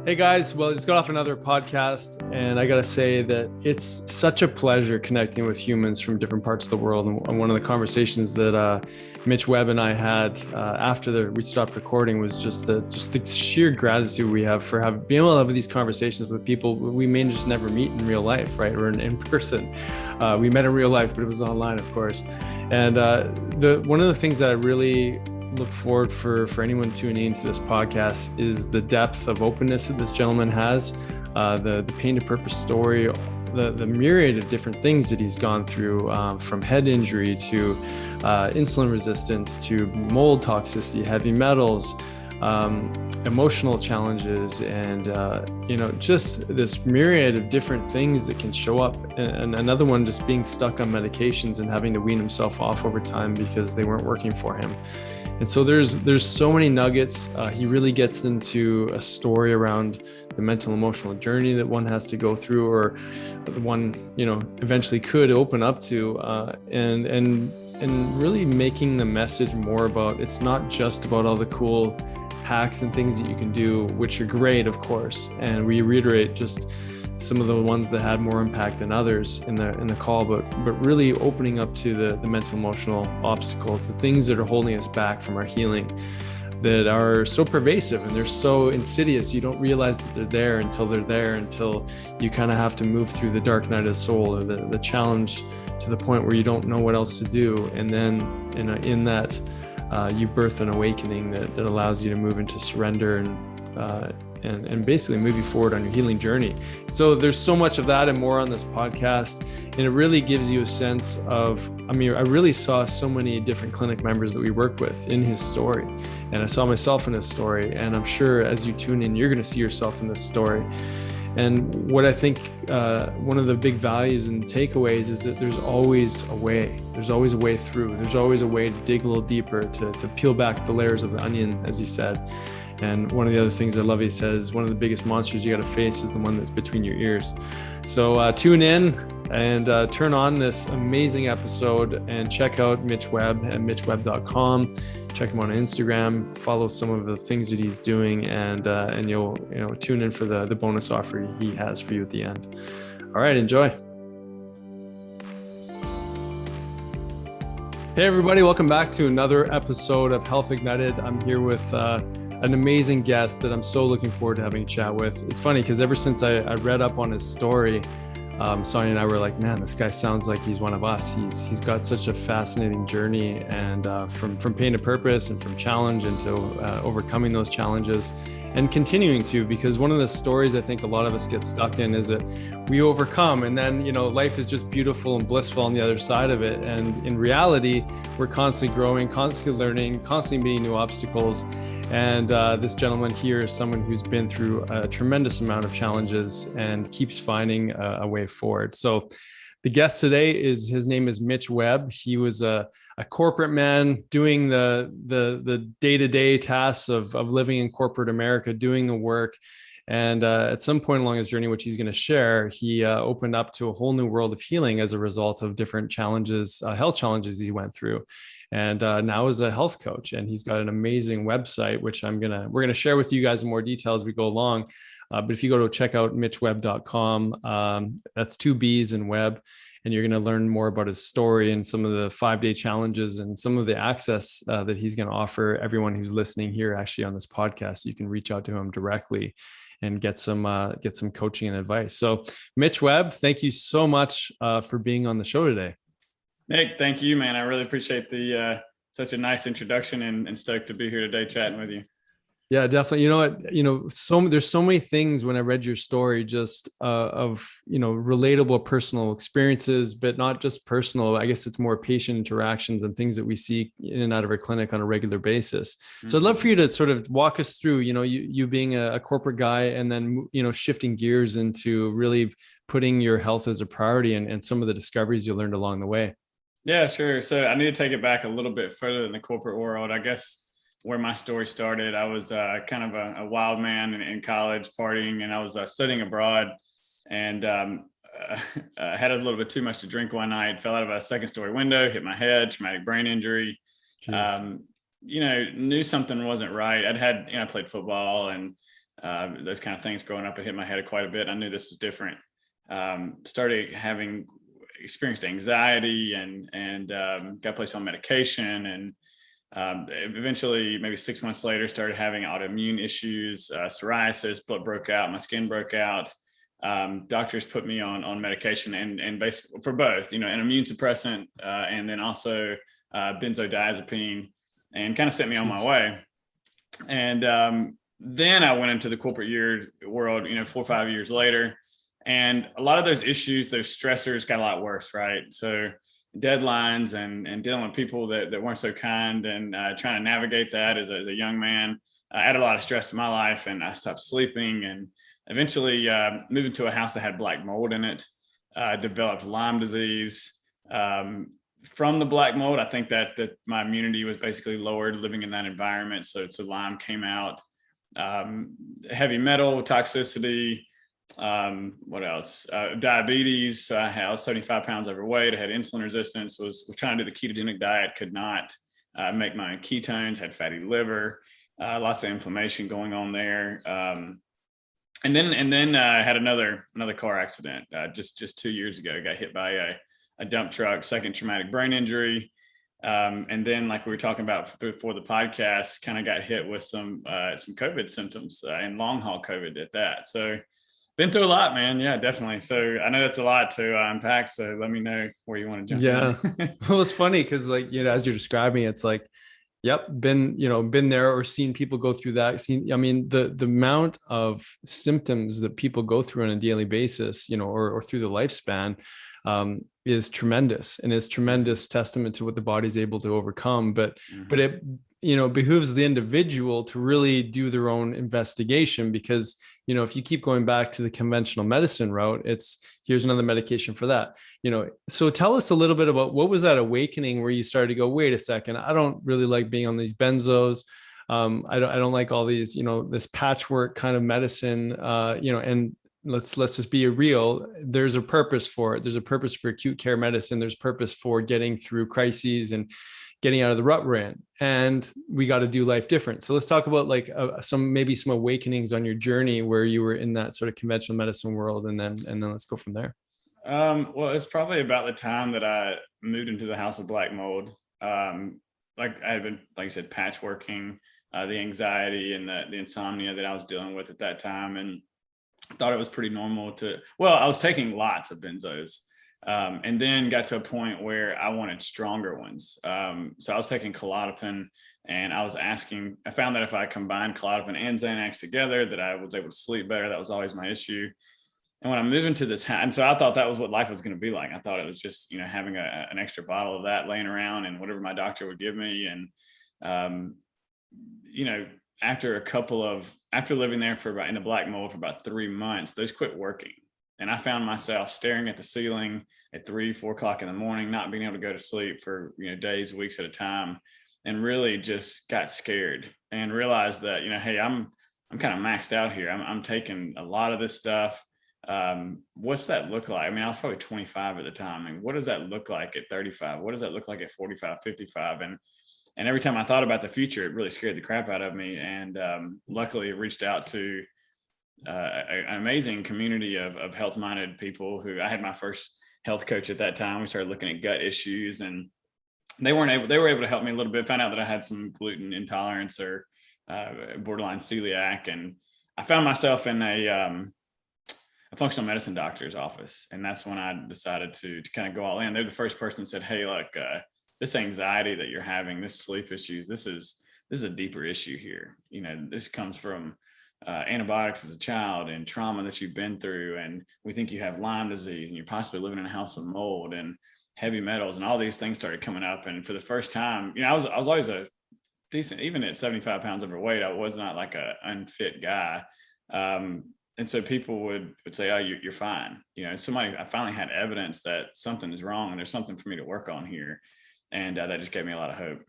Hey guys, well, I just got off another podcast, and I got to say that it's such a pleasure connecting with humans from different parts of the world. And one of the conversations that Mitch Webb and I had after we stopped recording was just the sheer gratitude we have for being able to have these conversations with people we may just never meet in real life, right? Or in person. We met in real life, but it was online, of course. And one of the things that I really look forward for anyone tuning into this podcast is the depth of openness that this gentleman has, the pain to purpose story, the myriad of different things that he's gone through, from head injury to insulin resistance to mold toxicity, heavy metals, emotional challenges, and just this myriad of different things that can show up. And another one, just being stuck on medications and having to wean himself off over time because they weren't working for him. And so there's so many nuggets. He really gets into a story around the mental emotional journey that one has to go through, or one eventually could open up to, and really making the message more about, it's not just about all the cool hacks and things that you can do, which are great, of course. And we reiterate just some of the ones that had more impact than others in the call, but really opening up to the mental emotional obstacles, the things that are holding us back from our healing, that are so pervasive and they're so insidious. You don't realize that they're there until you kind of have to move through the dark night of the soul, or the challenge, to the point where you don't know what else to do. And then in that you birth an awakening that allows you to move into surrender and basically move you forward on your healing journey. So there's so much of that and more on this podcast. And it really gives you a sense of, I really saw so many different clinic members that we work with in his story. And I saw myself in his story. And I'm sure as you tune in, you're going to see yourself in this story. And what I think one of the big values and takeaways is that there's always a way. There's always a way through. There's always a way to dig a little deeper, to peel back the layers of the onion, as he said. And one of the other things I love, he says, one of the biggest monsters you got to face is the one that's between your ears. So tune in and turn on this amazing episode, and check out Mitch Webb at mitchwebb.com. Check him on Instagram, follow some of the things that he's doing, and you'll tune in for the bonus offer he has for you at the end. All right, enjoy. Hey everybody, welcome back to another episode of Health Ignited. I'm here with an amazing guest that I'm so looking forward to having a chat with. It's funny because ever since I read up on his story, Sonia and I were like, man, this guy sounds like he's one of us. He's got such a fascinating journey, and from pain to purpose, and from challenge into overcoming those challenges and continuing to, because one of the stories I think a lot of us get stuck in is that we overcome, and then life is just beautiful and blissful on the other side of it. And in reality, we're constantly growing, constantly learning, constantly meeting new obstacles. And this gentleman here is someone who's been through a tremendous amount of challenges and keeps finding a way forward. So the guest today his name is Mitch Webb. He was a corporate man doing the day-to-day tasks of living in corporate America, doing the work. And at some point along his journey, which he's going to share, he opened up to a whole new world of healing as a result of different challenges, health challenges he went through. And now is a health coach, and he's got an amazing website, which we're gonna share with you guys in more detail as we go along. But if you go to check out mitchwebb.com, that's 2 B's in web, and you're gonna learn more about his story and some of the 5-day challenges and some of the access that he's gonna offer everyone who's listening here actually on this podcast. You can reach out to him directly and get some coaching and advice. So Mitch Webb, thank you so much for being on the show today. Nick, thank you, man. I really appreciate the such a nice introduction, and stoked to be here today chatting with you. Yeah, definitely. There's so many things when I read your story, just of relatable personal experiences, but not just personal. I guess it's more patient interactions and things that we see in and out of our clinic on a regular basis. Mm-hmm. So I'd love for you to sort of walk us through, you being a corporate guy, and then shifting gears into really putting your health as a priority, and some of the discoveries you learned along the way. Yeah, sure. So I need to take it back a little bit further in the corporate world. I guess where my story started, I was kind of a wild man in college, partying, and I was studying abroad, and had a little bit too much to drink one night, fell out of a second-story window, hit my head, traumatic brain injury. Knew something wasn't right. I played football and those kind of things growing up, it hit my head quite a bit. I knew this was different. Started having experienced anxiety and got placed on medication, and eventually, maybe 6 months later, started having autoimmune issues, psoriasis, blood broke out, my skin broke out. Doctors put me on medication and basically for both, an immune suppressant, and then also benzodiazepine, and kind of set me on my way. And then I went into the corporate world, 4 or 5 years later. And a lot of those issues, those stressors got a lot worse, right? So deadlines and dealing with people that weren't so kind, and trying to navigate that as a young man. I had a lot of stress in my life, and I stopped sleeping, and eventually moved into a house that had black mold in it, developed Lyme disease. From the black mold, I think that my immunity was basically lowered living in that environment. So Lyme came out, heavy metal toxicity. What else? Diabetes. I was 75 pounds overweight. I had insulin resistance, was trying to do the ketogenic diet, could not make my own ketones, had fatty liver, lots of inflammation going on there. And then I had another car accident just 2 years ago. Got hit by a dump truck, second traumatic brain injury. And then, like we were talking about for the podcast, kind of got hit with some COVID symptoms, and long haul COVID at that. So been through a lot, man. Yeah, definitely. So I know that's a lot to unpack. So let me know where you want to jump in. Well, it's funny because, like, as you're describing, it's like, yep, been there or seen people go through that. The amount of symptoms that people go through on a daily basis, or through the lifespan, is tremendous, and is tremendous testament to what the body's able to overcome. But it behooves the individual to really do their own investigation, because if you keep going back to the conventional medicine route, it's here's another medication for that. So tell us a little bit about what was that awakening where you started to go, wait a second, I don't really like being on these benzos. I don't like all these, this patchwork kind of medicine, and let's just be real. There's a purpose for it. There's a purpose for acute care medicine. There's purpose for getting through crises and getting out of the rut we're in, and we got to do life different. So let's talk about like some awakenings on your journey where you were in that sort of conventional medicine world, and then let's go from there. Well, it's probably about the time that I moved into the house of black mold. Like I had been, like I said, patchworking, the anxiety and the insomnia that I was dealing with at that time, and thought it was pretty normal I was taking lots of benzos. And then got to a point where I wanted stronger ones. So I was taking Klonopin, and I found that if I combined Klonopin and Xanax together, that I was able to sleep better. That was always my issue. And when I moved into this house, and so I thought that was what life was going to be like. I thought it was just, having an extra bottle of that laying around and whatever my doctor would give me. And, after living there in the black mold for about 3 months, those quit working. And I found myself staring at the ceiling at 3, 4 o'clock in the morning, not being able to go to sleep for, days, weeks at a time, and really just got scared and realized that, hey, I'm kind of maxed out here. I'm taking a lot of this stuff. What's that look like? I was probably 25 at the time. And what does that look like at 35? What does that look like at 45, 55? And every time I thought about the future, it really scared the crap out of me. And luckily it reached out to an amazing community of health-minded people who I had my first health coach at that time. We started looking at gut issues, and they were able to help me a little bit. Found out that I had some gluten intolerance or borderline celiac. And I found myself in a functional medicine doctor's office. And that's when I decided to kind of go all in. They're the first person that said, hey, look, this anxiety that you're having, this sleep issues, this is a deeper issue here. This comes from antibiotics as a child and trauma that you've been through. And we think you have Lyme disease, and you're possibly living in a house with mold and heavy metals, and all these things started coming up. And for the first time, I was always a decent, even at 75 pounds overweight, I was not like a unfit guy. And so people would say, oh, you're fine. I finally had evidence that something is wrong and there's something for me to work on here. And that just gave me a lot of hope.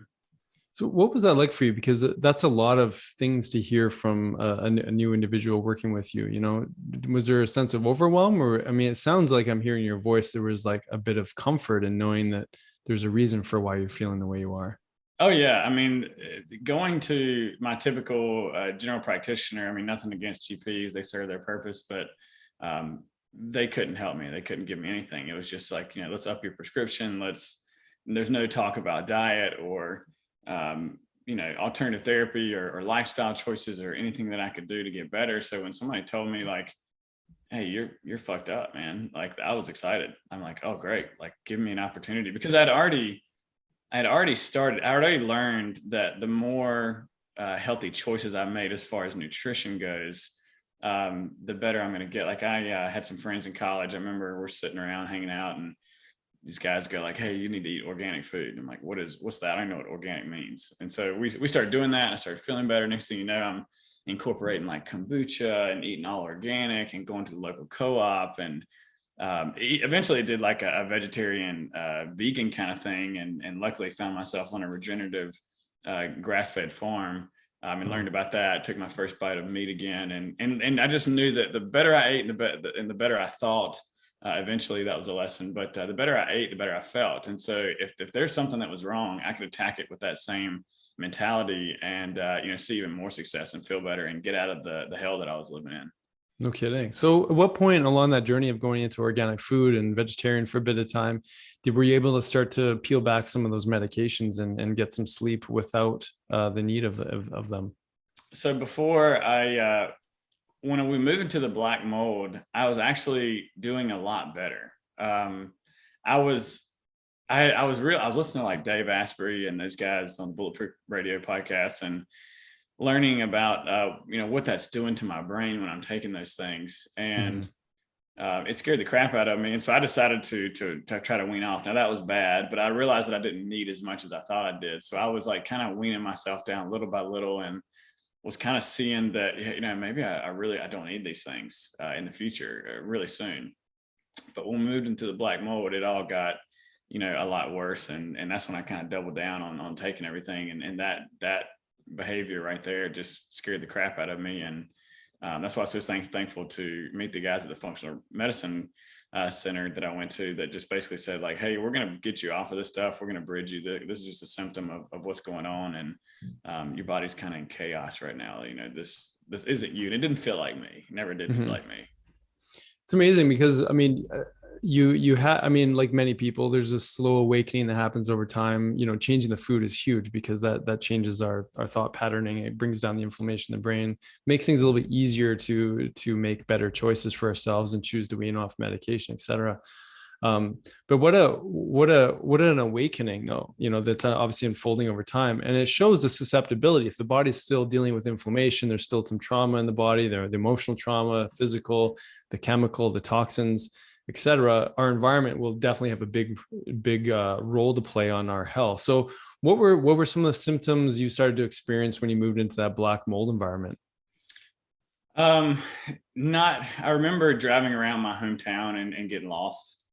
So what was that like for you? Because that's a lot of things to hear from a new individual working with you. Was there a sense of overwhelm, or, it sounds like I'm hearing your voice. There was like a bit of comfort in knowing that there's a reason for why you're feeling the way you are. Oh yeah, I mean, going to my typical general practitioner. I mean, nothing against GPs; they serve their purpose, but they couldn't help me. They couldn't give me anything. It was just like, let's up your prescription. Let's. There's no talk about diet or alternative therapy or lifestyle choices or anything that I could do to get better. So when somebody told me like, "Hey, you're fucked up, man," like I was excited. I'm like, "Oh, great! Like, give me an opportunity," because I had already learned that the more healthy choices I made as far as nutrition goes, the better I'm going to get. Like I had some friends in college. I remember we're sitting around hanging out, and these guys go like, "Hey, you need to eat organic food." And I'm like, what's that? I don't know what organic means. And so we started doing that, and I started feeling better. Next thing you know, I'm incorporating like kombucha and eating all organic and going to the local co-op, and eventually did like a vegetarian vegan kind of thing, and luckily found myself on a regenerative grass-fed farm, and learned about that. Took my first bite of meat again, and I just knew that the better I ate and the better I thought. Eventually that was a lesson, but the better I ate, the better I felt. And so if there's something that was wrong, I could attack it with that same mentality, and see even more success and feel better and get out of the hell that I was living in. No kidding. So at what point along that journey of going into organic food and vegetarian for a bit of time, were you able to start to peel back some of those medications and get some sleep without the need of them? So before when we moved into the black mold, I was actually doing a lot better. I was, I was listening to like Dave Asprey and those guys on the Bulletproof Radio podcast, and learning about, what that's doing to my brain when I'm taking those things. Mhm. And it scared the crap out of me. And so I decided to try to wean off. Now that was bad, but I realized that I didn't need as much as I thought I did. So I was like kind of weaning myself down little by little, and was kind of seeing that, maybe I don't need these things in the future, really soon. But when we moved into the black mold, it all got, a lot worse. And that's when I kind of doubled down on taking everything. And that behavior right there just scared the crap out of me. And that's why I was so thankful to meet the guys at the functional medicine center that I went to, that just basically said like, "Hey, we're going to get you off of this stuff. We're going to bridge you. This is just a symptom of what's going on. And your body's kind of in chaos right now. This isn't you." And it didn't feel like me. It never did feel Mhm. like me. It's amazing because I mean, you have, I mean, like many people, there's a slow awakening that happens over time. Changing the food is huge because that changes our thought patterning. It brings down the inflammation in the brain, makes things a little bit easier to make better choices for ourselves and choose to wean off medication, etc. But what an awakening though, that's obviously unfolding over time. And it shows the susceptibility. If the body's still dealing with inflammation, there's still some trauma in the body, there, the emotional trauma, physical, the chemical, the toxins, etc. Our environment will definitely have a big role to play on our health. So what were some of the symptoms you started to experience when you moved into that black mold environment? Um, Not, I remember driving around my hometown and getting lost.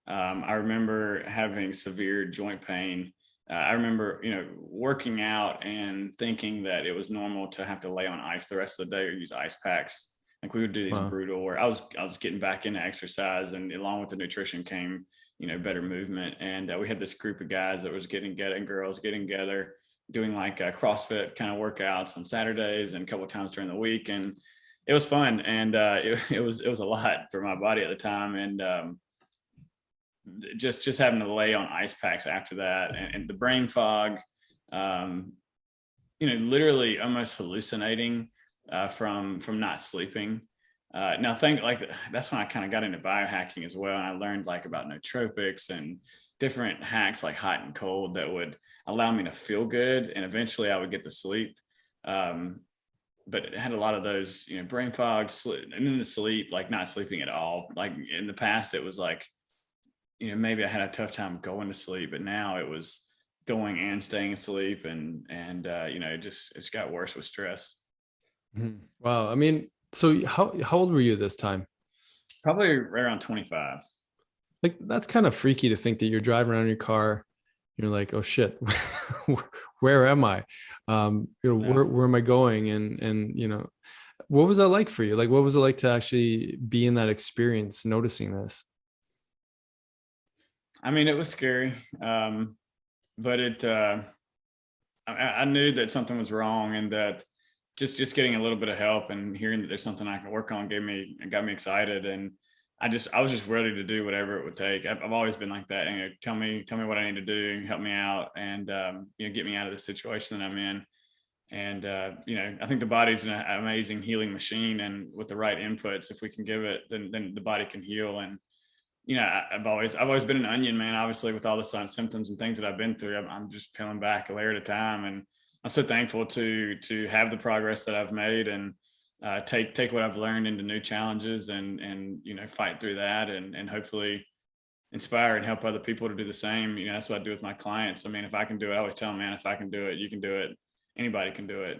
I remember having severe joint pain. I remember, working out and thinking that it was normal to have to lay on ice the rest of the day or use ice packs. Like we would do these Wow. brutal, where I was getting back into exercise, and along with the nutrition came, better movement. And we had this group of guys that was getting together, and girls getting together, doing like CrossFit kind of workouts on Saturdays and a couple of times during the week. And it was fun. And it was a lot for my body at the time. And just having to lay on ice packs after that, and the brain fog, um, literally almost hallucinating from not sleeping. Now, think like that's when I kind of got into biohacking as well, and I learned like about nootropics and different hacks like hot and cold that would allow me to feel good, and eventually I would get to sleep. Um, but it had a lot of those, brain fog, and then the sleep, like not sleeping at all. Like in the past, it was like, maybe I had a tough time going to sleep, but now it was going and staying asleep, and it's got worse with stress. Mhm. Wow. I mean, so how old were you this time? Probably right around 25. Like that's kind of freaky to think that you're driving around in your car, you're like, oh shit, where am I? Yeah. Where am I going? And what was that like for you? Like, what was it like to actually be in that experience, noticing this? I mean, it was scary, but I knew that something was wrong, and that just getting a little bit of help and hearing that there's something I can work on got me excited. And I was just ready to do whatever it would take. I've always been like that. Tell me what I need to do and help me out, and get me out of the situation that I'm in. And I think the body's an amazing healing machine, and with the right inputs, if we can give it, then the body can heal. And I've always been an onion, man. Obviously, with all the symptoms and things that I've been through, I'm just peeling back a layer at a time. And I'm so thankful to have the progress that I've made, and take what I've learned into new challenges, and fight through that, and hopefully inspire and help other people to do the same. That's what I do with my clients. I mean, if I can do it, I always tell them, man, if I can do it, you can do it. Anybody can do it.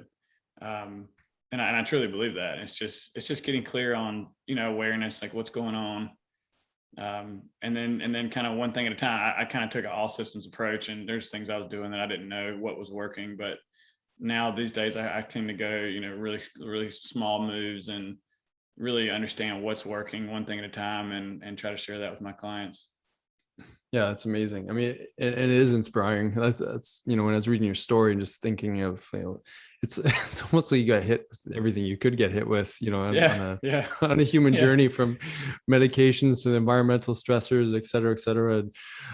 And I truly believe that. It's just getting clear on, awareness, like what's going on. And then kind of one thing at a time. I kind of took an all systems approach, and there's things I was doing that I didn't know what was working. But now these days I tend to go, really, really small moves, and really understand what's working one thing at a time, and try to share that with my clients. Yeah, that's amazing. I mean, it is inspiring. That's when I was reading your story and just thinking of, it's almost like you got hit with everything you could get hit with, on a human journey, from medications to the environmental stressors, et cetera, et cetera. And,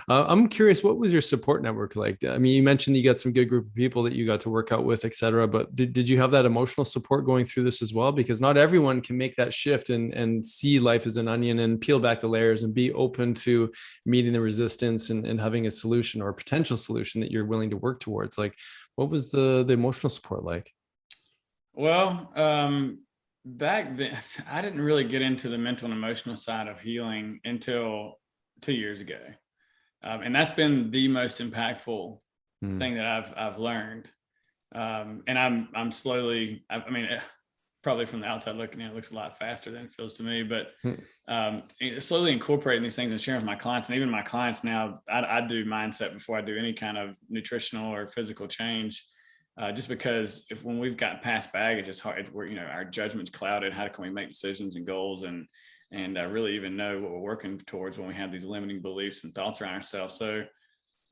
I'm curious, what was your support network like? I mean, you mentioned you got some good group of people that you got to work out with, et cetera, but did you have that emotional support going through this as well? Because not everyone can make that shift and see life as an onion and peel back the layers and be open to meeting the resistance and having a solution or a potential solution that you're willing to work towards. Like, what was the emotional support like? Well, back then, I didn't really get into the mental and emotional side of healing until 2 years ago. And that's been the most impactful thing that I've learned. And I'm slowly, I mean, probably from the outside looking in, it looks a lot faster than it feels to me, but slowly incorporating these things and sharing with my clients. And even my clients now, I do mindset before I do any kind of nutritional or physical change, just because when we've got past baggage, it's hard. Our judgment's clouded. How can we make decisions and goals and really even know what we're working towards when we have these limiting beliefs and thoughts around ourselves? So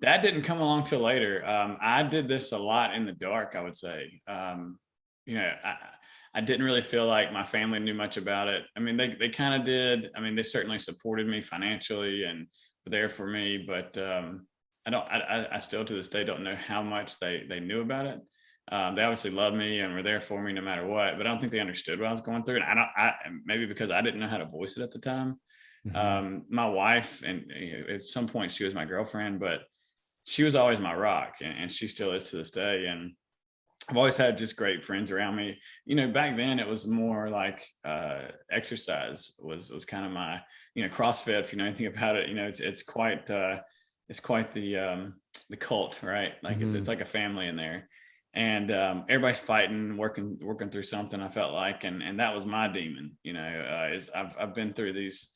that didn't come along till later. I did this a lot in the dark, I would say. I didn't really feel like my family knew much about it. I mean, they kind of did. I mean, they certainly supported me financially and were there for me, but I still to this day don't know how much they knew about it. They obviously loved me and were there for me no matter what, but I don't think they understood what I was going through. And maybe because I didn't know how to voice it at the time. My wife, and at some point she was my girlfriend, but she was always my rock, and she still is to this day. And I've always had just great friends around me. Back then it was more like exercise was kind of my, CrossFit, if you know anything about it, it's quite the cult, right? Like it's like a family in there, and everybody's fighting, working through something, I felt like, and that was my demon. Is I've been through these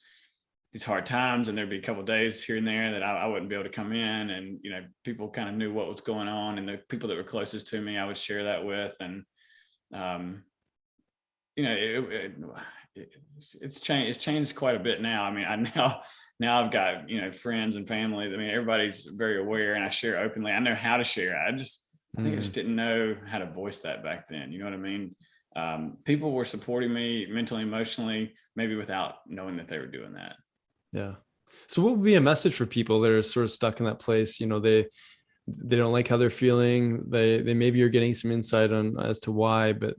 hard times, and there'd be a couple of days here and there that I wouldn't be able to come in, and people kind of knew what was going on, and the people that were closest to me I would share that with. And it's changed quite a bit now. I mean, now I've got friends and family. I mean, everybody's very aware, and I share openly. I know how to share. I think I just didn't know how to voice that back then. You know what I mean? People were supporting me mentally, emotionally, maybe without knowing that they were doing that. Yeah. So what would be a message for people that are sort of stuck in that place? They don't like how they're feeling. They maybe are getting some insight on as to why, but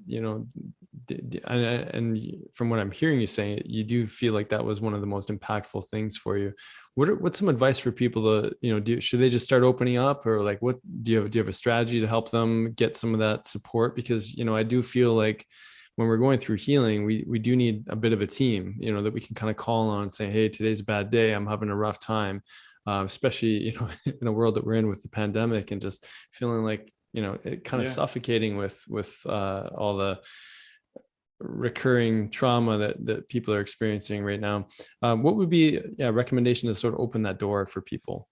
and from what I'm hearing you saying, you do feel like that was one of the most impactful things for you. What's some advice for people to, should they just start opening up, or like, what do you have a strategy to help them get some of that support? Because, I do feel like when we're going through healing, we do need a bit of a team, that we can kind of call on and say, hey, today's a bad day. I'm having a rough time. Especially, in a world that we're in with the pandemic, and just feeling like, it kind of suffocating with all the recurring trauma that people are experiencing right now. What would be a recommendation to sort of open that door for people?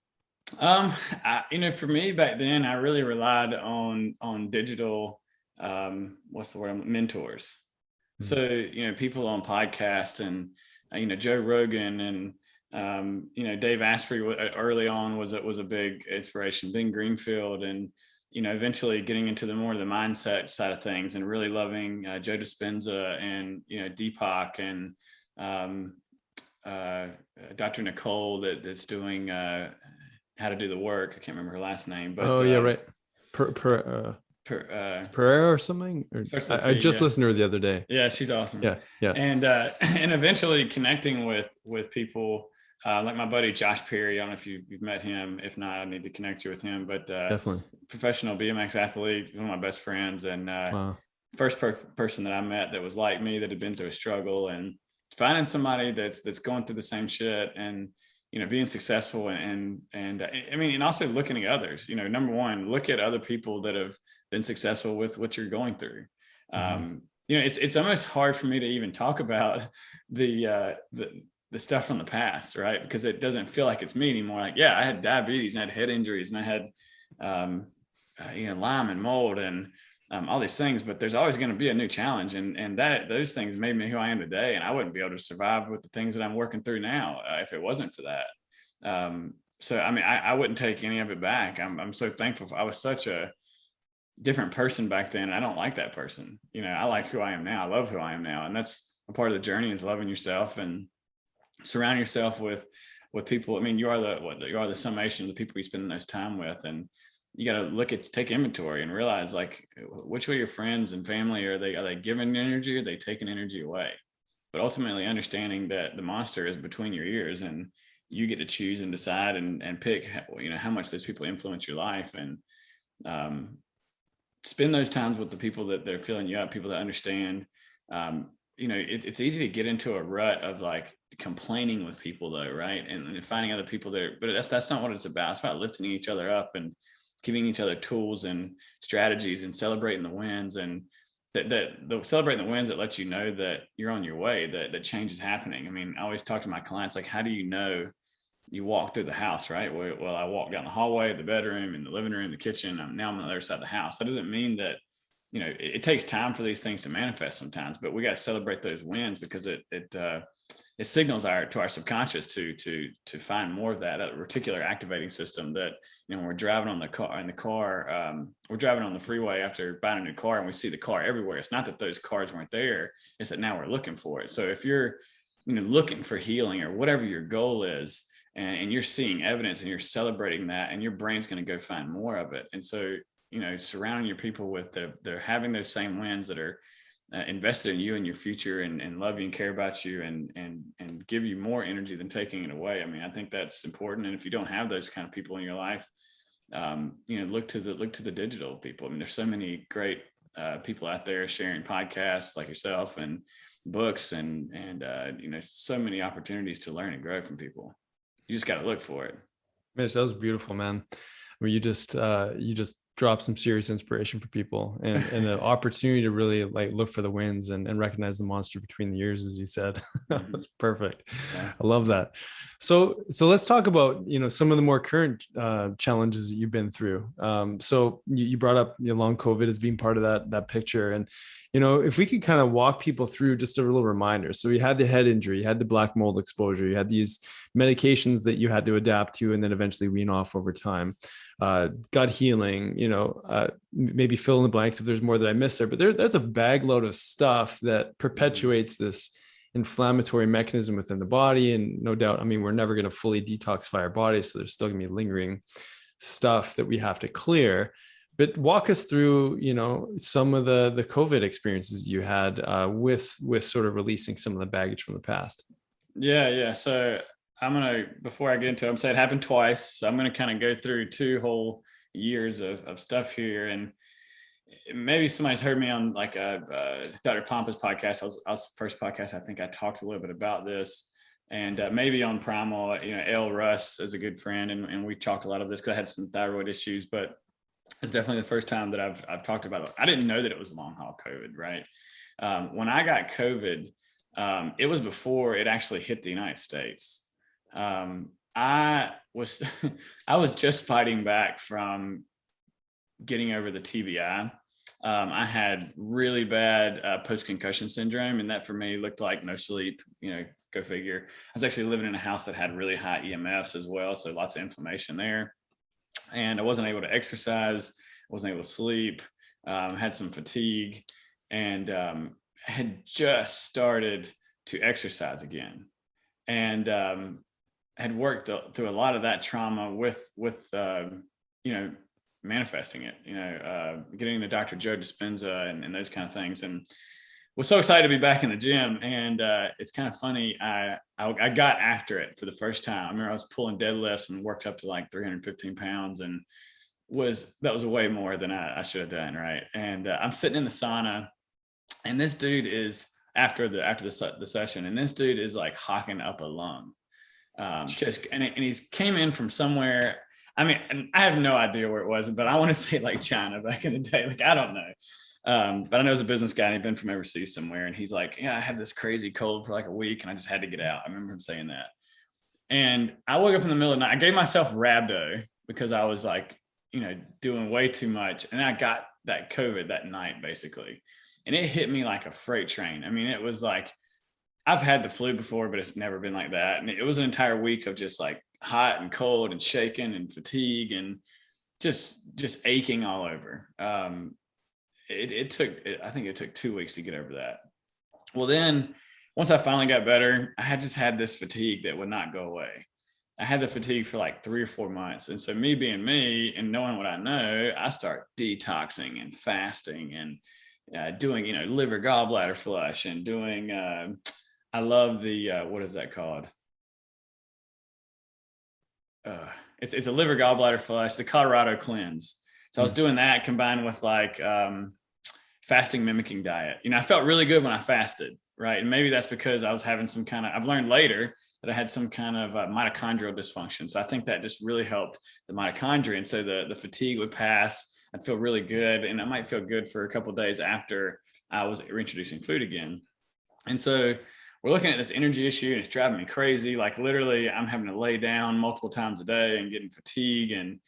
For me back then, I really relied on digital, what's the word? Mentors. So, people on podcasts and, Joe Rogan and, Dave Asprey early on was a big inspiration. Ben Greenfield and eventually getting into the more of the mindset side of things and really loving Joe Dispenza and, Deepak and Dr. Nicole that's doing How to Do the Work. I can't remember her last name, but Oh yeah, right. It's Pereira or something. Or, I just listened to her the other day. Yeah, she's awesome. Yeah. And and eventually connecting with people like my buddy Josh Perry. I don't know if you've met him. If not, I need to connect you with him. But definitely professional BMX athlete, one of my best friends, and wow. first person that I met that was like me, that had been through a struggle, and finding somebody that's going through the same shit and being successful and I mean, and also looking at others. Number one, look at other people that have been successful with what you're going through. It's almost hard for me to even talk about the stuff from the past, right? Because it doesn't feel like it's me anymore. Like, yeah, I had diabetes and I had head injuries and I had Lyme and mold and all these things, but there's always going to be a new challenge, and those things made me who I am today, and I wouldn't be able to survive with the things that I'm working through now if it wasn't for that. So I mean, I wouldn't take any of it back. I'm so thankful. I was such a different person back then. I don't like that person. I like who I am now. I love who I am now, and that's a part of the journey, is loving yourself and surround yourself with people. I mean, you are the summation of the people you spend the most time with, and you got to take inventory and realize, like, which way your friends and family are they giving energy, or are they taking energy away? But ultimately understanding that the monster is between your ears, and you get to choose and decide and pick, how much those people influence your life, and spend those times with the people that they're filling you up, people that understand. It's easy to get into a rut of like complaining with people, though, right? And finding other people there, but that's not what it's about. It's about lifting each other up and giving each other tools and strategies and celebrating the wins, and the celebrating the wins that lets you know that you're on your way, that change is happening. I mean, I always talk to my clients, like, how do you know you walk through the house, right? Well, I walk down the hallway, the bedroom, and the living room, the kitchen. Now I'm on the other side of the house. That doesn't mean that, it takes time for these things to manifest sometimes, but we got to celebrate those wins, because it signals to our subconscious to find more of that reticular activating system, that when we're driving on we're driving on the freeway after buying a new car and we see the car everywhere. It's not that those cars weren't there, it's that now we're looking for it. So if you're looking for healing or whatever your goal is, and you're seeing evidence and you're celebrating that, and your brain's going to go find more of it. And so surrounding your people with they're having those same wins, that are invested in you and your future, and love you and care about you, and give you more energy than taking it away. I mean, I think that's important. And if you don't have those kind of people in your life, look to the digital people. I mean, there's so many great people out there sharing podcasts like yourself, and books, and so many opportunities to learn and grow from people. You just got to look for it. Mitch, that was beautiful, man. I mean, you just drop some serious inspiration for people, and the opportunity to really like look for the wins and recognize the monster between the ears, as you said. That's perfect. Yeah. I love that. So let's talk about, some of the more current challenges that you've been through. So you brought up long COVID as being part of that picture. And, if we could kind of walk people through just a little reminder. So you had the head injury, you had the black mold exposure, you had these medications that you had to adapt to and then eventually wean off over time. Gut healing, maybe fill in the blanks if there's more that I missed there, but that's a bag load of stuff that perpetuates this inflammatory mechanism within the body. And no doubt, I mean, we're never going to fully detoxify our bodies, so there's still going to be lingering stuff that we have to clear. But walk us through, some of the COVID experiences you had with sort of releasing some of the baggage from the past. Yeah. So before I get into it, I'm saying it happened twice. So I'm going to kind of go through 2 whole years of stuff here. And maybe somebody's heard me on like Dr. Pompa's podcast. I was the first podcast. I think I talked a little bit about this, and maybe on Primal, L. Russ is a good friend. And we talked a lot of this because I had some thyroid issues, but it's definitely the first time that I've talked about it. I didn't know that it was long haul COVID, right? When I got COVID, it was before it actually hit the United States. I was just fighting back from getting over the TBI. I had really bad post-concussion syndrome, and that for me looked like no sleep, go figure. I was actually living in a house that had really high EMFs as well, so lots of inflammation there. And I wasn't able to exercise. wasn't able to sleep, had some fatigue, and had just started to exercise again, and had worked through a lot of that trauma with manifesting it, getting the Dr. Joe Dispenza and those kind of things, and was so excited to be back in the gym. And it's kind of funny, I got after it for the first time. I remember I was pulling deadlifts and worked up to like 315 pounds, and that was way more than I should have done, right? And I'm sitting in the sauna, and this dude is after the session, and this dude is like hawking up a lung, and he's came in from somewhere. I mean, I have no idea where it was, but I want to say like China back in the day. Like, I don't know. But I know he's a business guy, and he'd been from overseas somewhere. And he's like, yeah, I had this crazy cold for like a week, and I just had to get out. I remember him saying that. And I woke up in the middle of the night. I gave myself rhabdo because I was like, doing way too much. And I got that COVID that night, basically. And it hit me like a freight train. I mean, it was like, I've had the flu before, but it's never been like that. And it was an entire week of just like hot and cold and shaking and fatigue and just aching all over. I think it took 2 weeks to get over that. Well, then once I finally got better, I had just had this fatigue that would not go away. I had the fatigue for like 3 or 4 months. And so me being me and knowing what I know, I start detoxing and fasting and doing, liver gallbladder flush and doing, I love the, what is that called? It's a liver gallbladder flush, the Colorado cleanse. So I was doing that combined with like fasting mimicking diet. I felt really good when I fasted, right? And maybe that's because I was having I've learned later that I had some kind of mitochondrial dysfunction. So I think that just really helped the mitochondria. And so the fatigue would pass. I'd feel really good. And I might feel good for a couple of days after I was reintroducing food again. And so we're looking at this energy issue, and it's driving me crazy. Like literally I'm having to lay down multiple times a day and getting fatigue and,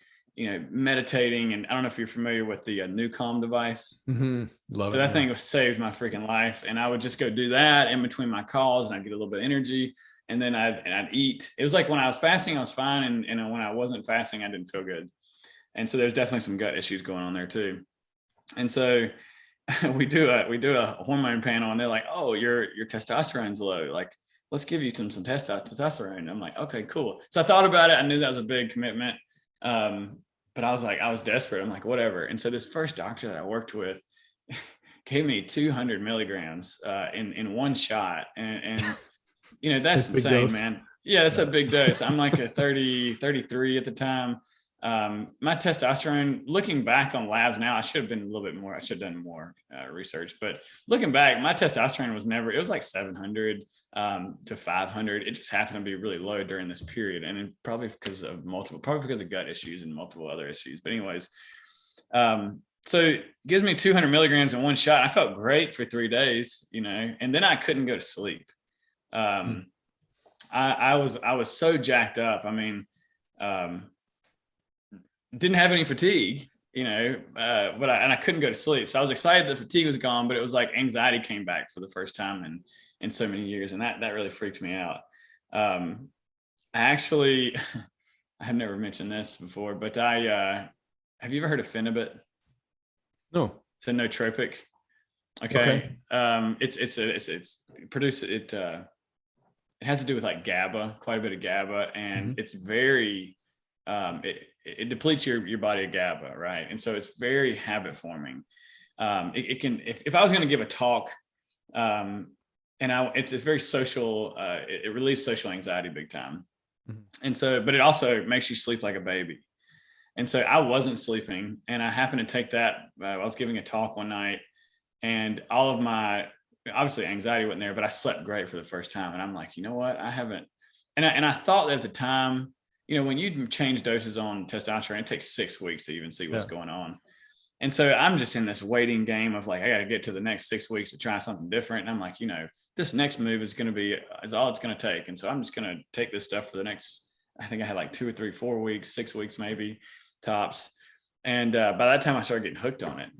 meditating. And I don't know if you're familiar with the Calm device. Mm-hmm. Love it. That thing saved my freaking life. And I would just go do that in between my calls, and I'd get a little bit of energy. And then I'd eat. It was like when I was fasting, I was fine. And when I wasn't fasting, I didn't feel good. And so there's definitely some gut issues going on there too. And so we do a hormone panel, and they're like, oh, your testosterone's low. Like, let's give you some testosterone. I'm like, okay, cool. So I thought about it. I knew that was a big commitment. But I was desperate. I'm like, whatever. And so this first doctor that I worked with gave me 200 milligrams in one shot. And that's insane, man. Yeah, that's a big dose. I'm like a 33 at the time. My testosterone, looking back on labs now, I should have been a little bit more. I should have done more research, but looking back, my testosterone it was like 700 to 500. It just happened to be really low during this period. And probably because of gut issues and multiple other issues. But anyways, so it gives me 200 milligrams in one shot. I felt great for 3 days, and then I couldn't go to sleep. I was so jacked up. I mean, didn't have any fatigue, but I couldn't go to sleep. So I was excited the fatigue was gone, but it was like anxiety came back for the first time in so many years. And that really freaked me out. I actually, I have never mentioned this before, but have you ever heard of Phenibut? No. It's a nootropic. Okay. It's produced, it has to do with like GABA, quite a bit of GABA. And it's very, it depletes your body of GABA, right? And so it's very habit forming. It can, if I was going to give a talk, it's very social, it relieves social anxiety big time. And so, but it also makes you sleep like a baby. And so I wasn't sleeping, and I happened to take that. I was giving a talk one night, and all of my, obviously anxiety wasn't there, but I slept great for the first time. And I'm like, you know what? I haven't. And I thought that at the time, when you change doses on testosterone, it takes 6 weeks to even see what's going on. And so I'm just in this waiting game of like, I got to get to the next 6 weeks to try something different. And I'm like, this next move is all it's going to take. And so I'm just going to take this stuff for the next, I think I had like 2 or 3, 4 weeks, 6 weeks, maybe tops. And by that time I started getting hooked on it.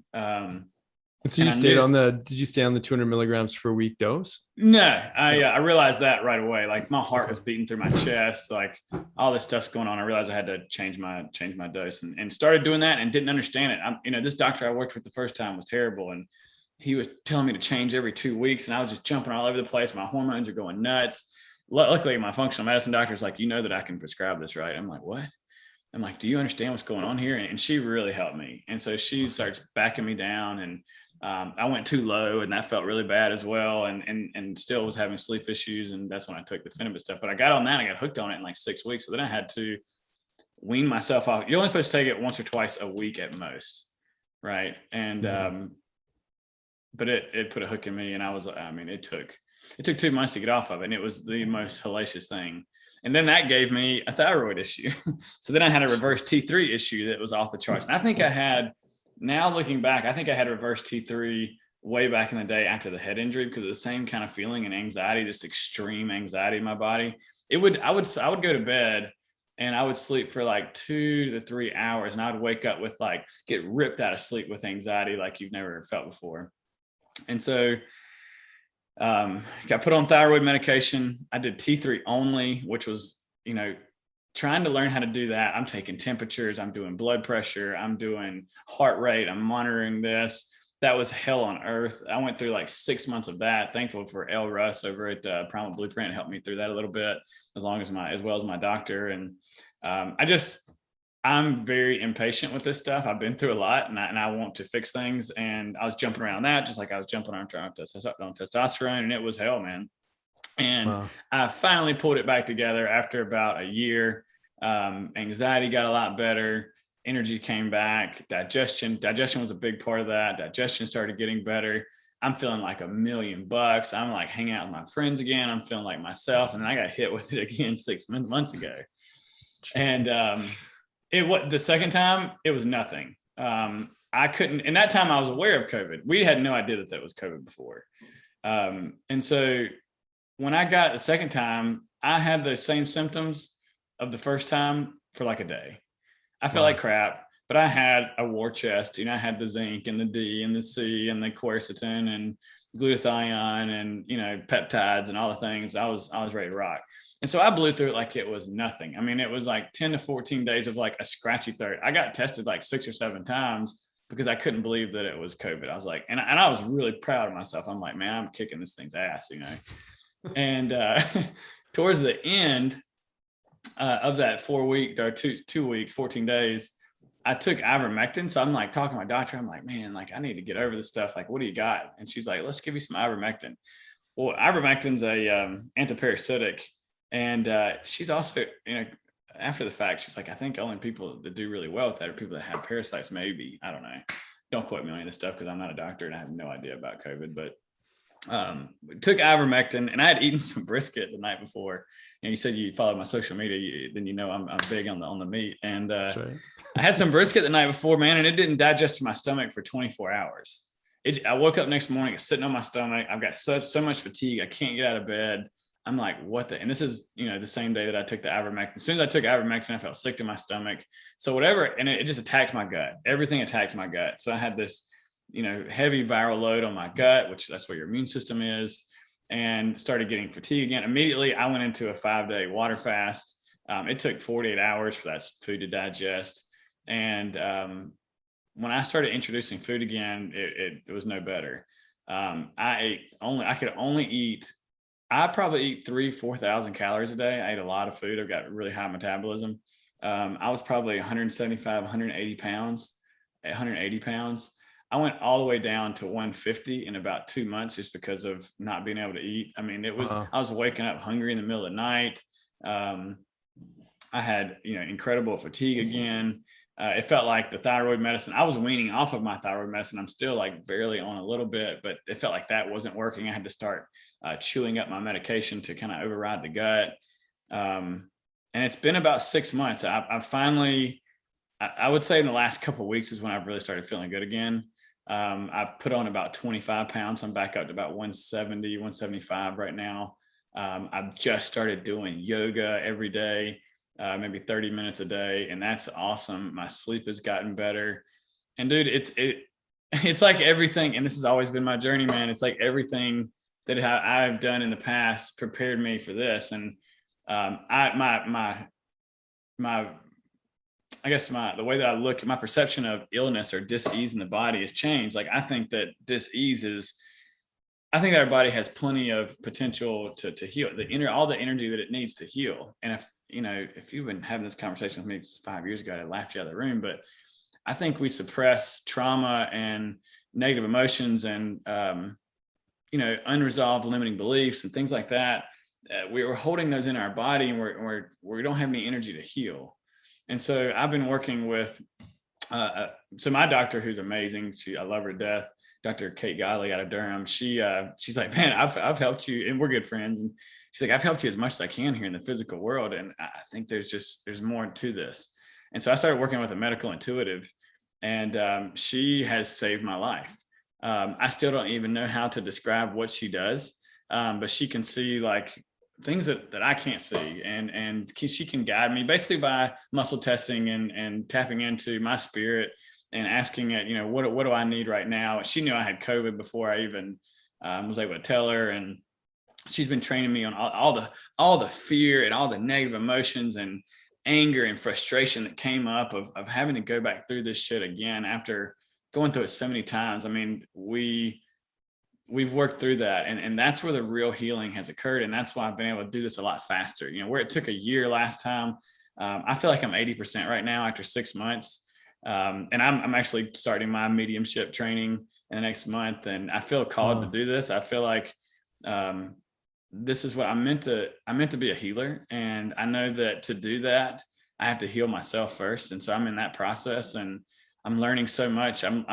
So And you I stayed knew, on did you stay on the 200 milligrams per week dose? no, No. I realized that right away. Like my heart Okay. was beating through my chest, like all this stuff's going on. I realized I had to change my dose, and started doing that and didn't understand it. This doctor I worked with the first time was terrible, and he was telling me to change every 2 weeks, and I was just jumping all over the place. My hormones are going nuts. Luckily, my functional medicine doctor is like, that I can prescribe this, right? I'm like, what? I'm like, do you understand what's going on here? And she really helped me. And so she starts backing me down, and I went too low, and that felt really bad as well. And still was having sleep issues. And that's when I took the Phenibut stuff, but I got on that. I got hooked on it in like 6 weeks. So then I had to wean myself off. You're only supposed to take it once or twice a week at most. Right. And, but it put a hook in me, and it took 2 months to get off of it. And it was the most hellacious thing. And then that gave me a thyroid issue. So then I had a reverse T3 issue that was off the charts. And I think now looking back, I think I had reverse T3 way back in the day after the head injury, because of the same kind of feeling and anxiety, just extreme anxiety in my body. I would go to bed and I would sleep for like 2 to 3 hours, and I'd wake up with get ripped out of sleep with anxiety like you've never felt before. And so got put on thyroid medication. I did T3 only, which was, trying to learn how to do that. I'm taking temperatures, I'm doing blood pressure, I'm doing heart rate, I'm monitoring this. That was hell on earth. I went through like 6 months of that. Thankful for El Russ over at Primal Blueprint, helped me through that a little bit, as well as my doctor. And I'm very impatient with this stuff. I've been through a lot, and I want to fix things. And I was jumping around that, just like I was jumping on testosterone, and it was hell, man. And Wow. I finally pulled it back together after about a year. Anxiety got a lot better. Energy came back. Digestion was a big part of that. Digestion started getting better. I'm feeling like $1,000,000. I'm like hanging out with my friends again. I'm feeling like myself. And then I got hit with it again 6 months ago. And the second time, it was nothing. I couldn't, and that time I was aware of COVID. We had no idea that was COVID before. And so when I got it the second time, I had those same symptoms of the first time for like a day. I felt like crap, but I had a war chest. I had the zinc and the D and the C and the quercetin and glutathione and, peptides and all the things. I was ready to rock. And so I blew through it like it was nothing. It was like 10 to 14 days of like a scratchy throat. I got tested like 6 or 7 times because I couldn't believe that it was COVID. I was like, and I was really proud of myself. I'm like, man, I'm kicking this thing's ass, And towards the end of that 4 week or 2 weeks, 14 days, I took ivermectin. So I'm like talking to my doctor. I'm like, man, like I need to get over this stuff. Like, what do you got? And she's like, let's give you some ivermectin. Well, ivermectin's a antiparasitic. And she's also, after the fact, she's like, I think only people that do really well with that are people that have parasites, maybe. I don't know. Don't quote me on any of this stuff because I'm not a doctor and I have no idea about COVID. But took ivermectin, and I had eaten some brisket the night before. And you said you followed my social media, then I'm big on the meat. And That's right. I had some brisket the night before, man, and it didn't digest in my stomach for 24 hours. I woke up next morning, it's sitting on my stomach. I've got so much fatigue. I can't get out of bed. I'm like, what the? And this is, the same day that I took the ivermectin. As soon as I took ivermectin, I felt sick to my stomach. So whatever, and it just attacked my gut. Everything attacked my gut. So I had this, heavy viral load on my gut, which that's where your immune system is, and started getting fatigue again. Immediately, I went into a 5-day water fast. It took 48 hours for that food to digest. And when I started introducing food again, it was no better. I probably eat 4,000 calories a day. I ate a lot of food. I've got really high metabolism. I was probably 175, 180 pounds, 180 pounds. I went all the way down to 150 in about 2 months just because of not being able to eat. I was waking up hungry in the middle of the night. I had, incredible fatigue again. It felt like the thyroid medicine, I was weaning off of my thyroid medicine. I'm still like barely on a little bit, but it felt like that wasn't working. I had to start chewing up my medication to kind of override the gut. And it's been about 6 months. I finally, I would say in the last couple of weeks is when I've really started feeling good again. I've put on about 25 pounds. I'm back up to about 170, 175 right now. I've just started doing yoga every day, maybe 30 minutes a day. And that's awesome. My sleep has gotten better. And dude, it's like everything, and this has always been my journey, man. It's like everything that I've done in the past prepared me for this. And my I guess the way that I look at my perception of illness or dis-ease in the body has changed. Like I think that dis-ease is, I think that our body has plenty of potential to heal all the energy that it needs to heal. And if you've been having this conversation with me 5 years ago, I laughed you out of the room, but I think we suppress trauma and negative emotions and, unresolved limiting beliefs and things like that. We were holding those in our body, and we don't have any energy to heal. And so I've been working with, so my doctor, who's amazing, I love her to death, Dr. Kate Godley out of Durham. She's like, man, I've helped you, and we're good friends. And she's like, I've helped you as much as I can here in the physical world. And I think there's more to this. And so I started working with a medical intuitive, and she has saved my life. I still don't even know how to describe what she does, but she can see like things that I can't see, and she can guide me basically by muscle testing and tapping into my spirit and asking it, what do I need right now? She knew I had COVID before I even was able to tell her, and she's been training me on all the fear and all the negative emotions and anger and frustration that came up of having to go back through this shit again after going through it so many times. I mean, we've worked through that, and that's where the real healing has occurred. And that's why I've been able to do this a lot faster, where it took a year last time. I feel like I'm 80% right now after 6 months. And I'm actually starting my mediumship training in the next month, and I feel called to do this. I feel like, this is what I'm meant to be a healer. And I know that to do that, I have to heal myself first. And so I'm in that process, and I'm learning so much. I'm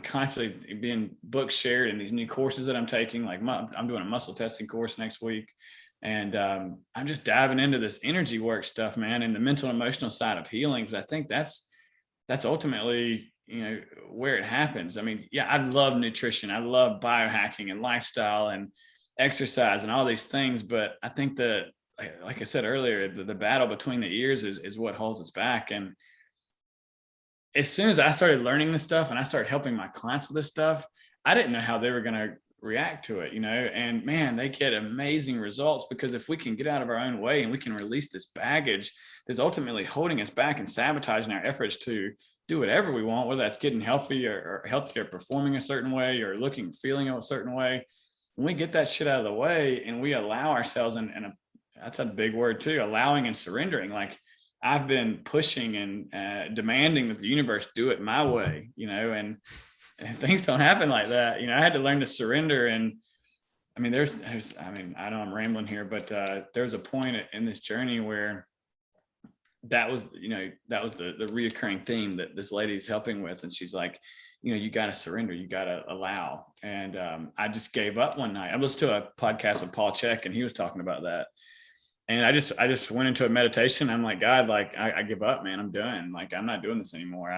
constantly being book shared in these new courses that I'm taking. Like I'm doing a muscle testing course next week. And I'm just diving into this energy work stuff, man, and the mental and emotional side of healing. Because I think that's ultimately, where it happens. I mean, yeah, I love nutrition. I love biohacking and lifestyle and exercise and all these things. But I think that, like I said earlier, the battle between the ears is what holds us back. And as soon as I started learning this stuff and I started helping my clients with this stuff, I didn't know how they were going to react to it, and man, they get amazing results, because if we can get out of our own way and we can release this baggage that's ultimately holding us back and sabotaging our efforts to do whatever we want, whether that's getting healthy or healthy or performing a certain way or looking, feeling a certain way, when we get that shit out of the way and we allow ourselves, and that's a big word too, allowing and surrendering. Like I've been pushing and demanding that the universe do it my way, and things don't happen like that. I had to learn to surrender. And I mean, I know I'm rambling here, but there's a point in this journey where that was the reoccurring theme that this lady's helping with. And she's like, you got to surrender, you got to allow. And I just gave up one night. I listened to a podcast with Paul Chek, and he was talking about that. And I just went into a meditation. I'm like, God, like I give up, man. I'm done. Like, I'm not doing this anymore.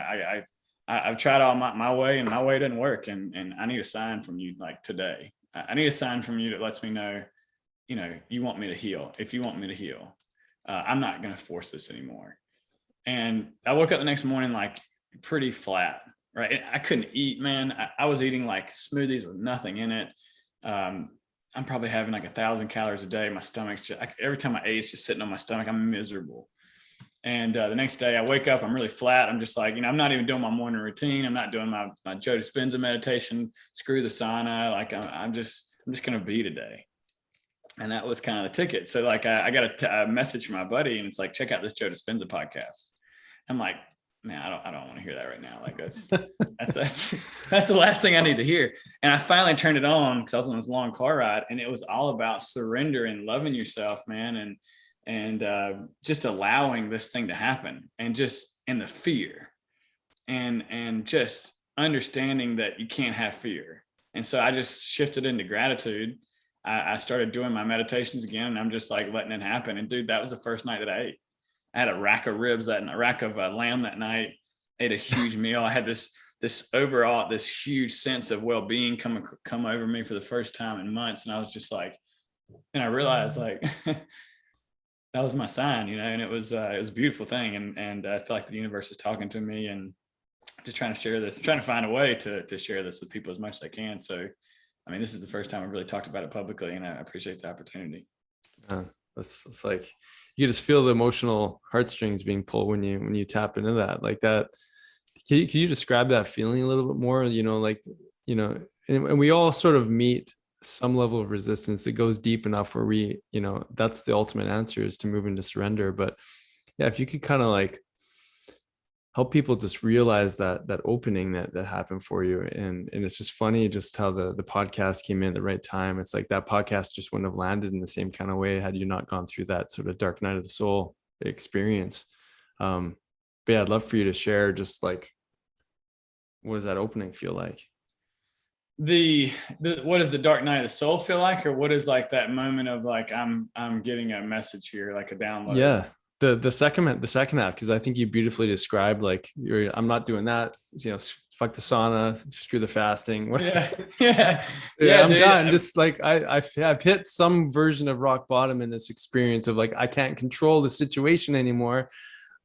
I've tried all my way, and my way didn't work. And I need a sign from you, like today. I need a sign from you that lets me know, you want me to heal. If you want me to heal, I'm not going to force this anymore. And I woke up the next morning, like pretty flat, right? I couldn't eat, man. I was eating like smoothies with nothing in it. I'm probably having like 1,000 calories a day. My stomach's just, every time I ate, it's just sitting on my stomach. I'm miserable. And the next day I wake up, I'm really flat. I'm just like, I'm not even doing my morning routine. I'm not doing my Joe Dispenza meditation, screw the sauna. Like I'm just going to be today. And that was kind of the ticket. So like, I got a message from my buddy, and it's like, check out this Joe Dispenza podcast. I'm like, man, I don't want to hear that right now. Like that's the last thing I need to hear. And I finally turned it on because I was on this long car ride, and it was all about surrender and loving yourself, man. And just allowing this thing to happen, and just in the fear and just understanding that you can't have fear. And so I just shifted into gratitude. I started doing my meditations again, and I'm just like letting it happen. And dude, that was the first night that I ate. I had a rack of ribs, a rack of lamb that night, ate a huge meal. I had this huge sense of well-being come over me for the first time in months. And I was just like, and I realized like, that was my sign, and it was a beautiful thing. And I feel like the universe is talking to me, and just trying to share this, trying to find a way to share this with people as much as I can. So, I mean, this is the first time I've really talked about it publicly, and I appreciate the opportunity. It's like you just feel the emotional heartstrings being pulled when you tap into that like that. Can you describe that feeling a little bit more? Like, and we all sort of meet some level of resistance that goes deep enough where we, that's the ultimate answer, is to move into surrender. But yeah, if you could kind of like help people just realize that opening that happened for you. And it's just funny just how the podcast came in at the right time. It's like that podcast just wouldn't have landed in the same kind of way had you not gone through that sort of dark night of the soul experience. But yeah, I'd love for you to share just like, what does that opening feel like? The what does the dark night of the soul feel like, or what is like that moment of like, I'm getting a message here, like a download? Yeah. The second half, because I think you beautifully described like I'm not doing that, fuck the sauna, screw the fasting. I'm dude. done. Just like I've hit some version of rock bottom in this experience of like I can't control the situation anymore.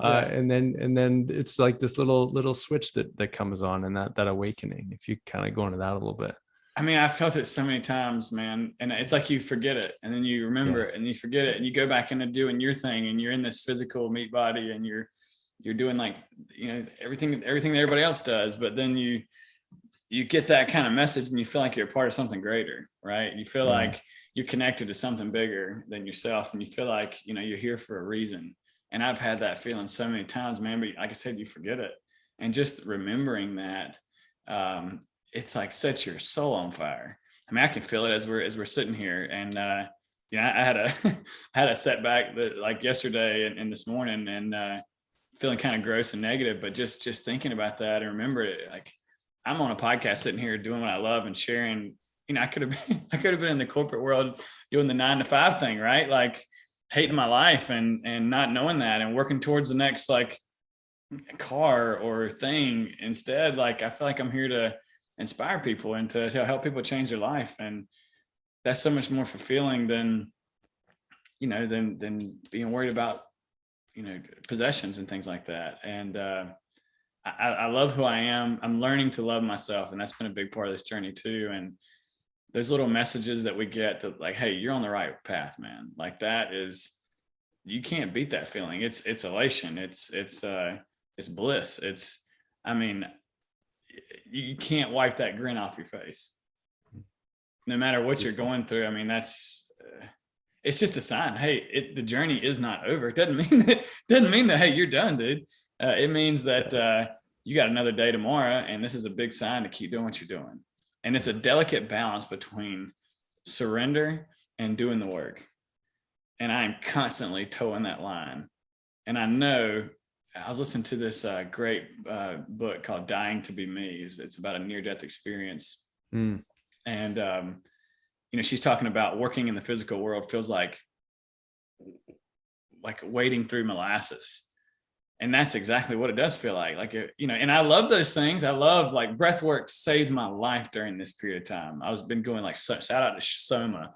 And then it's like this little switch that comes on, and that awakening. If you kind of go into that a little bit. I mean, I felt it so many times, man. And it's like you forget it and then you remember it and you forget it and you go back into doing your thing, and you're in this physical meat body and you're doing like, everything that everybody else does. But then you get that kind of message and you feel like you're a part of something greater, right? You feel like you're connected to something bigger than yourself, and you feel like, you're here for a reason. And I've had that feeling so many times, man. But like I said, you forget it. And just remembering that, it's like sets your soul on fire. I mean, I can feel it as we're sitting here. And I had a had a setback that like yesterday and this morning, and feeling kind of gross and negative. But just thinking about that and remember it, like I'm on a podcast sitting here doing what I love and sharing. I could have been in the corporate world doing the 9-to-5 thing, right? Like hating my life and not knowing that, and working towards the next like car or thing. Instead, like I feel like I'm here to inspire people and to help people change their life, and that's so much more fulfilling than than being worried about possessions and things like that. And I love who I am. I'm learning to love myself, and that's been a big part of this journey too. And those little messages that we get that like, hey, you're on the right path, man. Like that is, you can't beat that feeling. It's elation. It's bliss. I mean, you can't wipe that grin off your face no matter what you're going through. I mean, it's just a sign. Hey, the journey is not over. It doesn't mean that, hey, you're done, dude. It means that you got another day tomorrow, and this is a big sign to keep doing what you're doing. And it's a delicate balance between surrender and doing the work. And I'm constantly towing that line. And I know, I was listening to this great book called Dying to Be Me. It's about a near-death experience. And, she's talking about working in the physical world feels like wading through molasses. And that's exactly what it does feel like, and I love those things. I love like breath work saved my life during this period of time. I was been going like, shout out to Soma,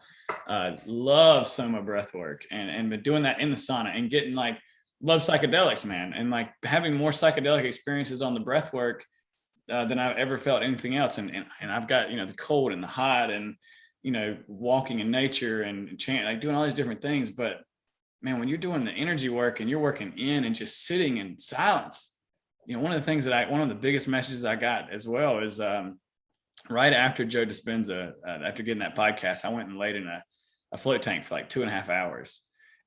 love Soma breath work and been doing that in the sauna and getting like, love psychedelics, man. And like having more psychedelic experiences on the breath work than I've ever felt anything else. And I've got, the cold and the hot and, walking in nature and chanting, like doing all these different things. But man, when you're doing the energy work and you're working in and just sitting in silence, one of the things one of the biggest messages I got as well is right after Joe Dispenza, after getting that podcast, I went and laid in a float tank for like 2.5 hours.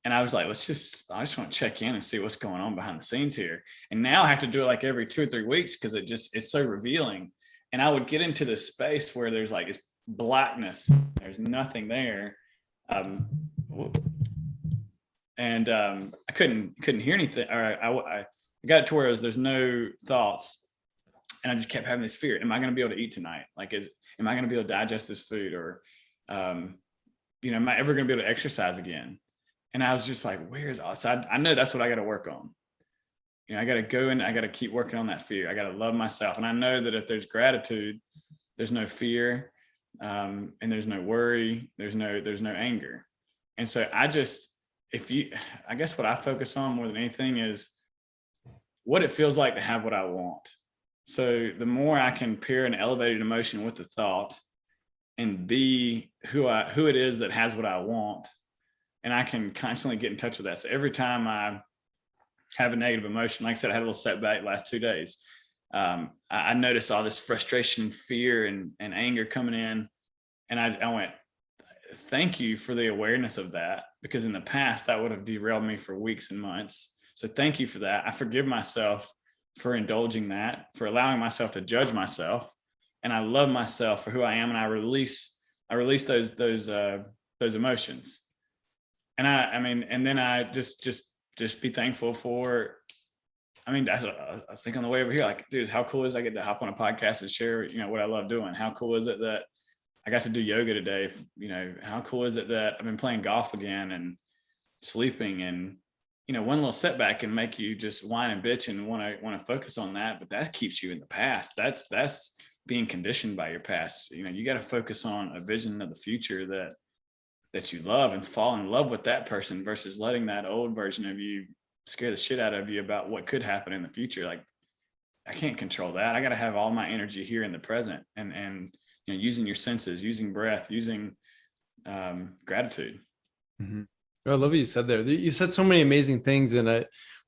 And I was like, I just want to check in and see what's going on behind the scenes here. And now I have to do it like every 2 or 3 weeks because it's so revealing. And I would get into this space where there's like this blackness, there's nothing there. And I couldn't hear anything. Or I got it to where there's no thoughts, and I just kept having this fear: am I going to be able to eat tonight? Like, am I going to be able to digest this food, or am I ever going to be able to exercise again? And I was just like, where's all? So I know that's what I got to work on. I got to go and I got to keep working on that fear. I got to love myself, and I know that if there's gratitude, there's no fear, and there's no worry, there's no anger. And so I guess what I focus on more than anything is what it feels like to have what I want. So the more I can pair an elevated emotion with the thought and be who it is that has what I want, and I can constantly get in touch with that. So every time I have a negative emotion, like I said, I had a little setback last 2 days. I noticed all this frustration, fear, and anger coming in, and I went, thank you for the awareness of that, because in the past that would have derailed me for weeks and months. So thank you for that. I forgive myself for indulging that, for allowing myself to judge myself, and I love myself for who I am, and I release those emotions. And I mean, and then I just be thankful for. I mean, I was thinking on the way over here, like, dude, how cool is it I get to hop on a podcast and share, what I love doing? How cool is it that I got to do yoga today? How cool is it that I've been playing golf again and sleeping? And one little setback can make you just whine and bitch and want to focus on that, but that keeps you in the past. That's being conditioned by your past. You got to focus on a vision of the future that you love, and fall in love with that person, versus letting that old version of you scare the shit out of you about what could happen in the future. Like, I can't control that. I got to have all my energy here in the present, and using your senses, using breath, using gratitude. Mm-hmm. I love what you said there. You said so many amazing things, and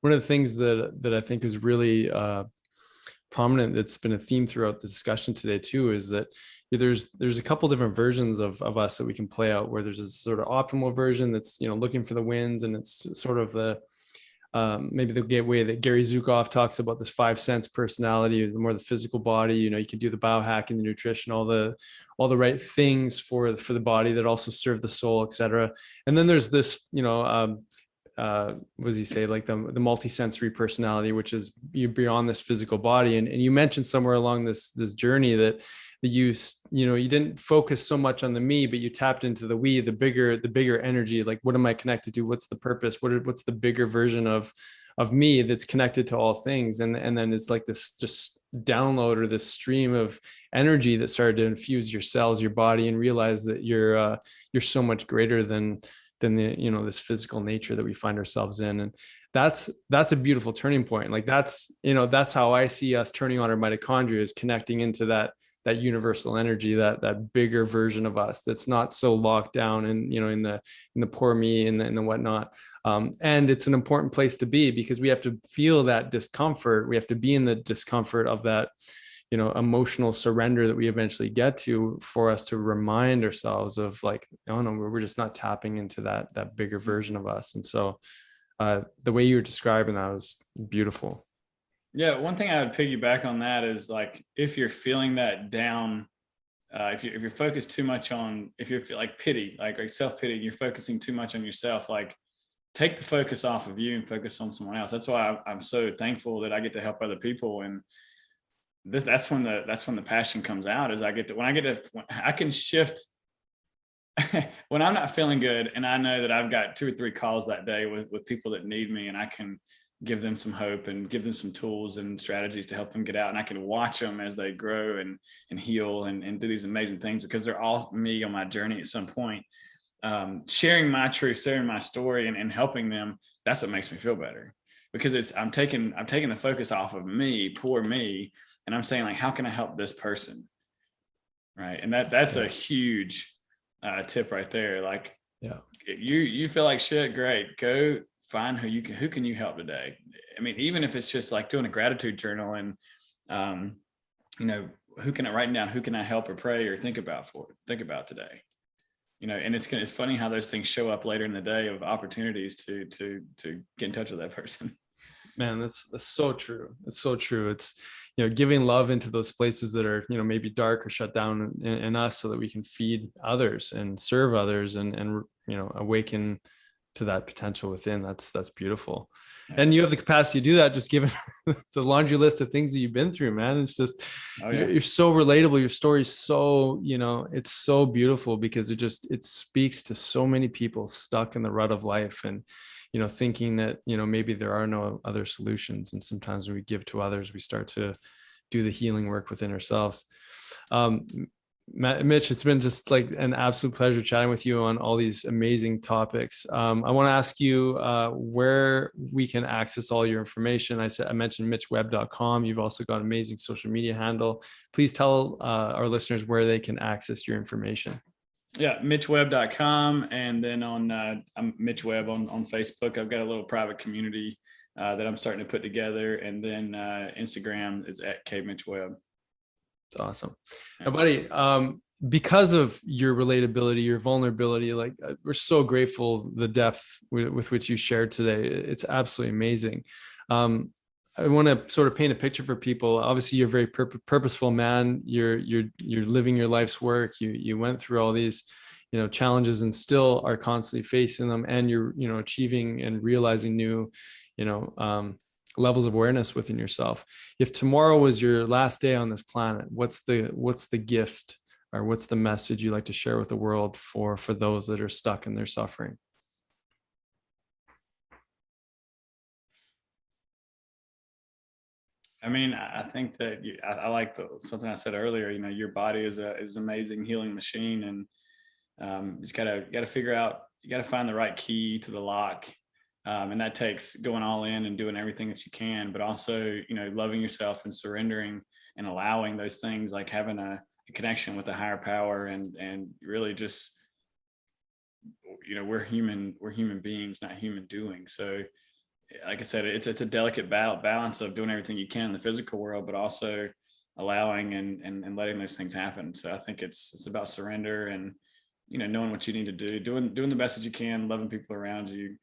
one of the things that I think is really prominent, that's been a theme throughout the discussion today too, is that there's a couple different versions of us that we can play out, where there's a sort of optimal version that's looking for the wins, and it's sort of the maybe the way that Gary Zukav talks about this 5 sense personality, the more the physical body. You can do the biohacking, the nutrition, all the right things for the body that also serve the soul, etc. And then there's this what does he say, like the multisensory personality, which is beyond this physical body. And you mentioned somewhere along this journey that you didn't focus so much on the me, but you tapped into the we, the bigger energy. Like, what am I connected to? What's the purpose? What's the bigger version of me that's connected to all things? And then it's like this just download, or this stream of energy that started to infuse your cells, your body, and realize that you're so much greater than the this physical nature that we find ourselves in. And that's a beautiful turning point. Like, that's how I see us turning on our mitochondria, is connecting into that universal energy, that bigger version of us that's not so locked down and in the poor me and the whatnot. And it's an important place to be, because we have to feel that discomfort. We have to be in the discomfort of that emotional surrender that we eventually get to, for us to remind ourselves of, like, oh no, we're just not tapping into that bigger version of us. And so the way you were describing that was beautiful. Yeah, one thing I would piggyback on that is, like, if you're feeling that down, if you're focused too much on, if you're like pity, like self-pity, and you're focusing too much on yourself, like, take the focus off of you and focus on someone else. That's why I'm so thankful that I get to help other people. And that's when the passion comes out, is when I can shift when I'm not feeling good, and I know that I've got 2 or 3 calls that day with people that need me, and I can give them some hope and give them some tools and strategies to help them get out. And I can watch them as they grow and heal and do these amazing things, because they're all me on my journey at some point. Sharing my truth, sharing my story, and helping them, that's what makes me feel better, because I'm taking the focus off of me, poor me, and I'm saying, like, how can I help this person? Right. And that's a huge tip right there. Like, Yeah, you feel like shit, great, go find who can you help today. I mean, even if it's just like doing a gratitude journal, and who can I write down, who can I help or pray or think about today. And it's funny how those things show up later in the day of opportunities to get in touch with that person. Man, that's so true. It's so true. It's giving love into those places that are maybe dark or shut down in us, so that we can feed others and serve others and awaken to that potential within. That's beautiful. Yeah. And you have the capacity to do that, just given the laundry list of things that you've been through, man. It's just, you're so relatable. Your story's so, it's so beautiful, because it speaks to so many people stuck in the rut of life, and thinking that maybe there are no other solutions. And sometimes when we give to others, we start to do the healing work within ourselves. Mitch, it's been just like an absolute pleasure chatting with you on all these amazing topics. I want to ask you where we can access all your information. I mentioned mitchwebb.com. You've also got an amazing social media handle. Please tell our listeners where they can access your information. Yeah, mitchwebb.com. And then I'm Mitch Webb on Facebook. I've got a little private community that I'm starting to put together. And then Instagram is at @KMitchWebb. It's awesome. Now, buddy, because of your relatability, your vulnerability, like we're so grateful the depth with which you shared today. It's absolutely amazing. I want to sort of paint a picture for people. Obviously, you're a very purposeful man. You're living your life's work. You went through all these, challenges and still are constantly facing them, and you're, achieving and realizing new, levels of awareness within yourself. If tomorrow was your last day on this planet, what's the gift or what's the message you'd like to share with the world for those that are stuck in their suffering? I mean, I think that I like something I said earlier. Your body is an amazing healing machine, and you just gotta figure out. You gotta find the right key to the lock. And that takes going all in and doing everything that you can, but also, loving yourself and surrendering and allowing those things, like having a connection with a higher power, and really just, we're human beings, not human doing. So like I said, it's a delicate balance of doing everything you can in the physical world, but also allowing and letting those things happen. So I think it's about surrender and, knowing what you need to do, doing the best that you can, loving people around you,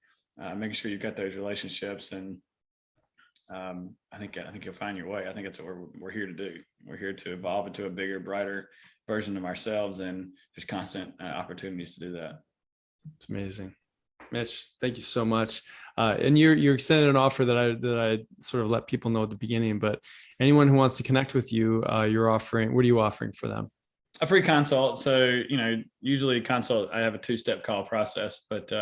making sure you've got those relationships, and I think you'll find your way. I think that's what we're here to do. We're here to evolve into a bigger, brighter version of ourselves, and there's constant opportunities to do that. It's amazing. Mitch, thank you so much. And you're extending an offer that I sort of let people know at the beginning, but anyone who wants to connect with you, what are you offering for them? A free consult. So, usually consult, I have a 2-step call process, but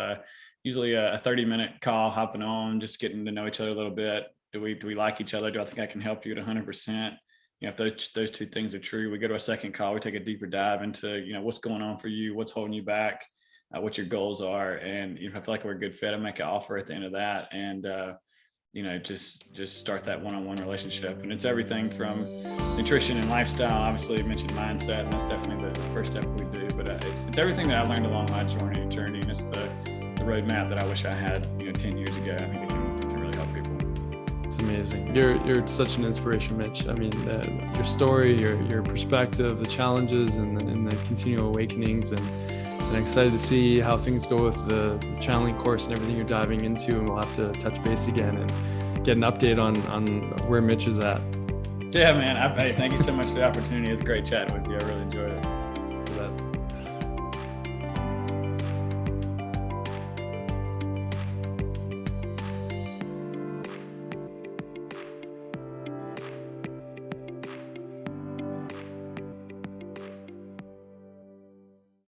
usually a 30-minute call, hopping on, just getting to know each other a little bit. Do we like each other? Do I think I can help you at 100%? If those two things are true, we go to a second call. We take a deeper dive into, what's going on for you, what's holding you back, what your goals are. And if I feel like we're a good fit, I make an offer at the end of that. And, just start that one-on-one relationship. And it's everything from nutrition and lifestyle. Obviously, you mentioned mindset, and that's definitely the first step we do. But it's everything that I learned along my journey. And it's the roadmap that I wish I had, 10 years ago. I think it can really help people. It's amazing. You're such an inspiration, Mitch. I mean, your story, your perspective, the challenges, and the continual awakenings, and I'm excited to see how things go with the channeling course and everything you're diving into. And we'll have to touch base again and get an update on where Mitch is at. Yeah, man. Thank you so much for the opportunity. It's great chatting with you. I really